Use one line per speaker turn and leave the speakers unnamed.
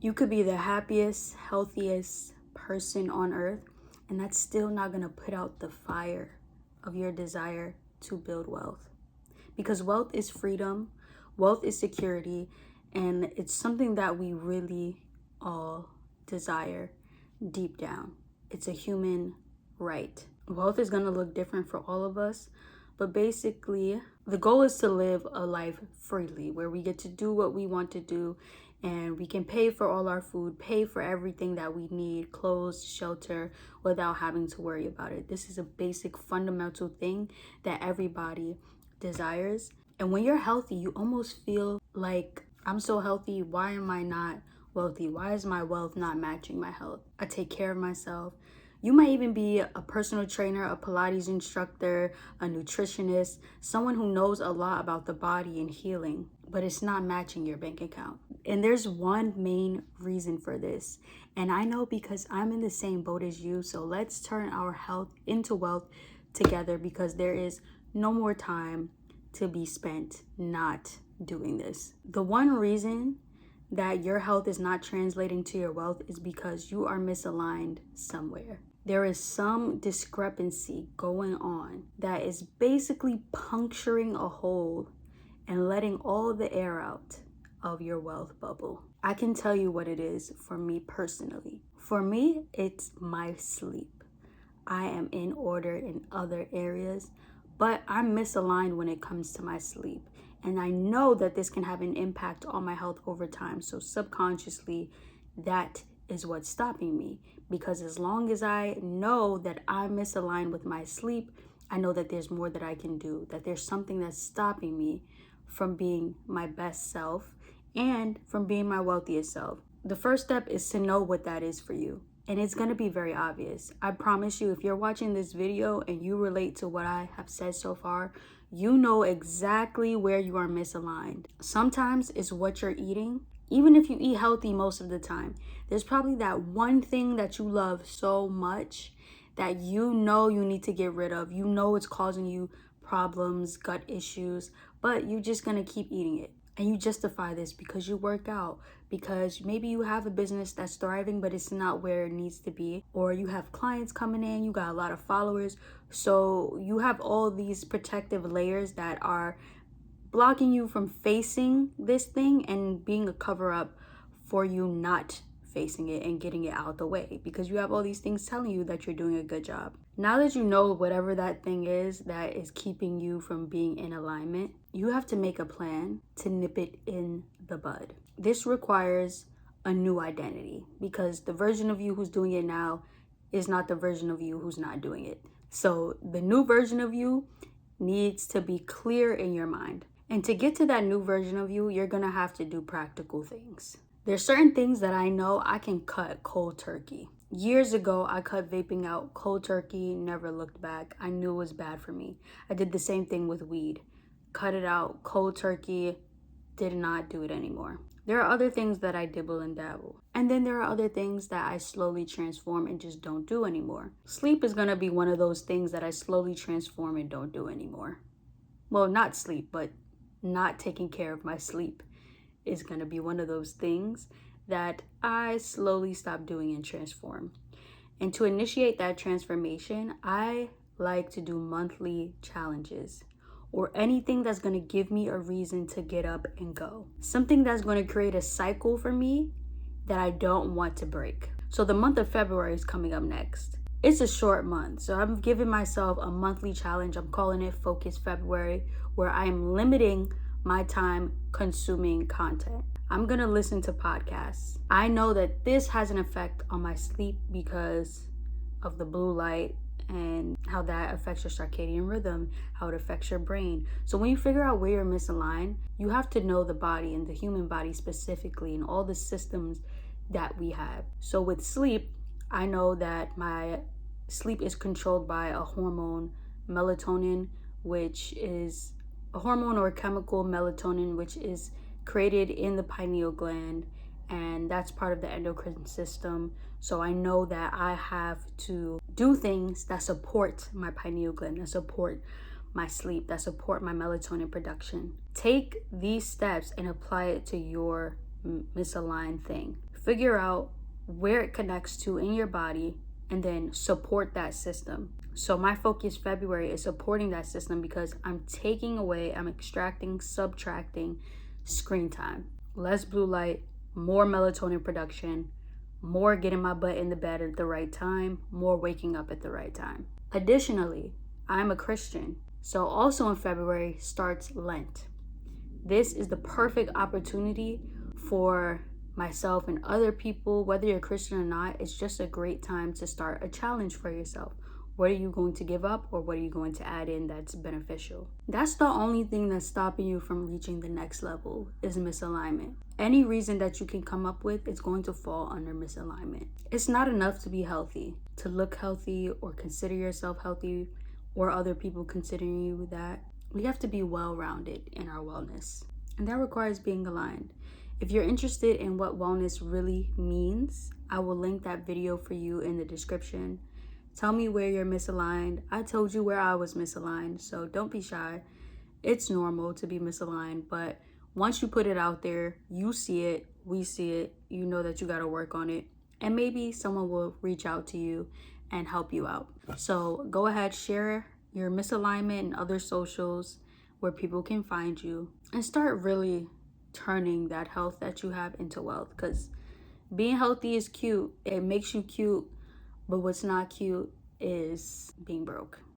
You could be the happiest, healthiest person on earth, and that's still not going to put out the fire of your desire to build wealth. Because wealth is freedom, wealth is security, and it's something that we really all desire deep down. It's a human right. Wealth is going to look different for all of us, but basically the goal is to live a life freely where we get to do what we want to do, and we can pay for all our food, pay for everything that we need, clothes, shelter, without having to worry about it. This is a basic fundamental thing that everybody desires. And when you're healthy, you almost feel like, I'm so healthy, why am I not wealthy? Why is my wealth not matching my health? I take care of myself. You might even be a personal trainer, a Pilates instructor, a nutritionist, someone who knows a lot about the body and healing, but it's not matching your bank account. And there's one main reason for this. And I know because I'm in the same boat as you. So let's turn our health into wealth together, because there is no more time to be spent not doing this. The one reason that your health is not translating to your wealth is because you are misaligned somewhere. There is some discrepancy going on that is basically puncturing a hole and letting all the air out of your wealth bubble. I can tell you what it is for me personally. For me, it's my sleep. I am in order in other areas, but I'm misaligned when it comes to my sleep. And I know that this can have an impact on my health over time. So subconsciously, that is what's stopping me. Because as long as I know that I'm misaligned with my sleep, I know that there's more that I can do, that there's something that's stopping me from being my best self and from being my wealthiest self. The first step is to know what that is for you. And it's going to be very obvious. I promise you, if you're watching this video and you relate to what I have said so far, you know exactly where you are misaligned. Sometimes it's what you're eating. Even if you eat healthy most of the time, there's probably that one thing that you love so much that you know you need to get rid of. You know it's causing you problems, gut issues, but you're just going to keep eating it. And you justify this because you work out, because maybe you have a business that's thriving, but it's not where it needs to be. Or you have clients coming in, you got a lot of followers. So you have all these protective layers that are blocking you from facing this thing and being a cover up for you not facing it and getting it out the way, because you have all these things telling you that you're doing a good job. Now that you know whatever that thing is that is keeping you from being in alignment, you have to make a plan to nip it in the bud. This requires a new identity, because the version of you who's doing it now is not the version of you who's not doing it. So the new version of you needs to be clear in your mind. And to get to that new version of you, you're gonna have to do practical things. There's certain things that I know I can cut cold turkey. Years ago, I cut vaping out cold turkey, never looked back. I knew it was bad for me. I did the same thing with weed. Cut it out cold turkey, did not do it anymore. There are other things that I dibble and dabble. And then there are other things that I slowly transform and just don't do anymore. Sleep is gonna be one of those things that I slowly transform and don't do anymore. Well, not sleep, but not taking care of my sleep is going to be one of those things that I slowly stop doing and transform. And to initiate that transformation, I like to do monthly challenges, or anything that's going to give me a reason to get up and go. Something that's going to create a cycle for me that I don't want to break. So the month of February is coming up next. It's a short month, so I'm giving myself a monthly challenge. I'm calling it Focus February, where I am limiting my time consuming content. I'm gonna listen to podcasts. I know that this has an effect on my sleep because of the blue light and how that affects your circadian rhythm, how it affects your brain. So when you figure out where you're misaligned, you have to know the body, and the human body specifically, and all the systems that we have. So with sleep, I know that my sleep is controlled by a hormone, melatonin, which is a hormone or chemical, melatonin, which is created in the pineal gland, and that's part of the endocrine system. So I know that I have to do things that support my pineal gland, that support my sleep, that support my melatonin production. Take these steps and apply it to your misaligned thing. Figure out where it connects to in your body and then support that system. So my Focus February is supporting that system because I'm extracting, subtracting screen time. Less blue light, more melatonin production, more getting my butt in the bed at the right time, more waking up at the right time. Additionally, I'm a Christian, so also in February starts Lent. This is the perfect opportunity for myself and other people, whether you're Christian or not. It's just a great time to start a challenge for yourself. What are you going to give up, or what are you going to add in that's beneficial? That's the only thing that's stopping you from reaching the next level is misalignment. Any reason that you can come up with is going to fall under misalignment. It's not enough to be healthy, to look healthy or consider yourself healthy, or other people considering you that. We have to be well-rounded in our wellness, and that requires being aligned. If you're interested in what wellness really means, I will link that video for you in the description. Tell me where you're misaligned. I told you where I was misaligned, so don't be shy. It's normal to be misaligned, but once you put it out there, you see it, we see it, you know that you got to work on it, and maybe someone will reach out to you and help you out. So go ahead, share your misalignment in other socials where people can find you, and start really turning that health that you have into wealth, because being healthy is cute. It makes you cute. But what's not cute is being broke.